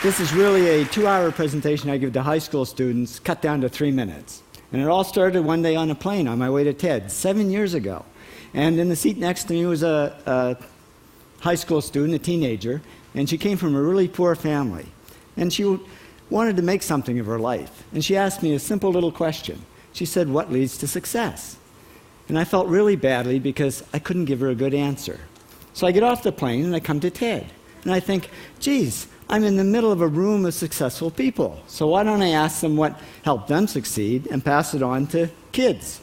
This is really a 2-hour presentation I give to high school students, cut down to 3 minutes. And it all started one day on a plane on my way to TED, 7 years ago. And in the seat next to me was a high school student, a teenager, and she came from a really poor family. And she wanted to make something of her life. And she asked me a simple little question. She said, "What leads to success?" And I felt really badly because I couldn't give her a good answer. So I get off the plane and I come to TED. And I think, geez, I'm in the middle of a room of successful people. So why don't I ask them what helped them succeed and pass it on to kids?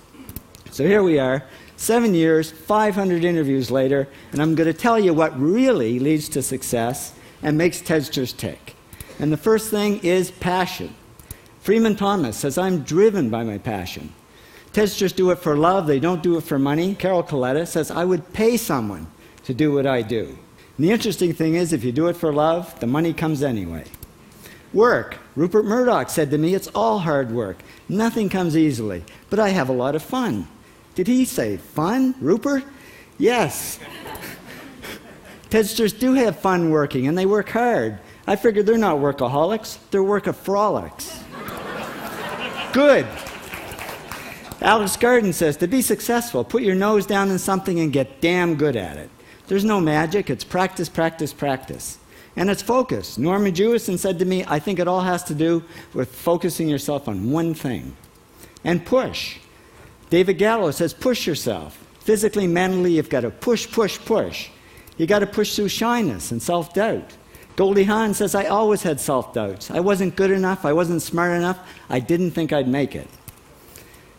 So here we are, 7 years, 500 interviews later, and I'm going to tell you what really leads to success and makes TEDsters tick. And the first thing is passion. Freeman Thomas says, "I'm driven by my passion." TEDsters do it for love, they don't do it for money. Carol Coletta says, "I would pay someone to do what I do." And the interesting thing is, if you do it for love, the money comes anyway. Work. Rupert Murdoch said to me, "It's all hard work. Nothing comes easily, but I have a lot of fun." Did he say fun, Rupert? Yes. TEDsters do have fun working, and they work hard. I figure they're not workaholics, they're workaholics. Good. Alex Garden says, to be successful, put your nose down in something and get damn good at it. There's no magic, it's practice, practice, practice. And it's focus. Norman Jewison said to me, "I think it all has to do with focusing yourself on one thing." And push. David Gallo says, push yourself. Physically, mentally, you've got to push, push, push. You've got to push through shyness and self-doubt. Goldie Hawn says, "I always had self-doubts. I wasn't good enough, I wasn't smart enough, I didn't think I'd make it."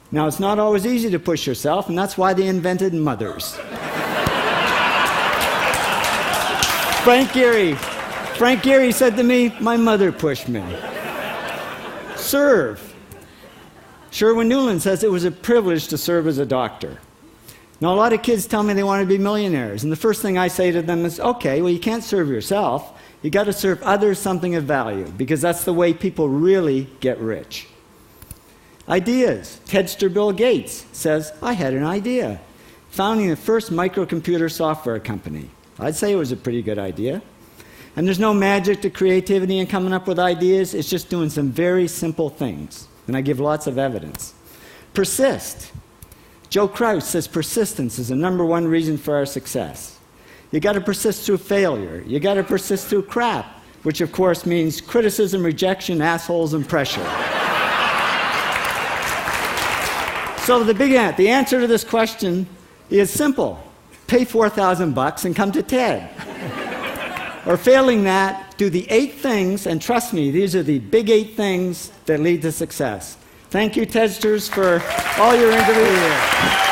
Now, it's not always easy to push yourself, and that's why they invented mothers. Frank Gehry said to me, "My mother pushed me." Serve. Sherwin Newland says it was a privilege to serve as a doctor. Now, a lot of kids tell me they want to be millionaires, and the first thing I say to them is, okay, well, you can't serve yourself. You got to serve others something of value, because that's the way people really get rich. Ideas. TEDster Bill Gates says, "I had an idea. Founding the first microcomputer software company. I'd say it was a pretty good idea." And there's no magic to creativity and coming up with ideas. It's just doing some very simple things. And I give lots of evidence. Persist. Joe Kraus says persistence is the #1 reason for our success. You got to persist through failure. You got to persist through crap, which of course means criticism, rejection, assholes, and pressure. So the answer to this question is simple. Pay $4,000 and come to TED. Or failing that, do the 8 things, and trust me, these are the big 8 things that lead to success. Thank you, TEDsters, for all your interviews.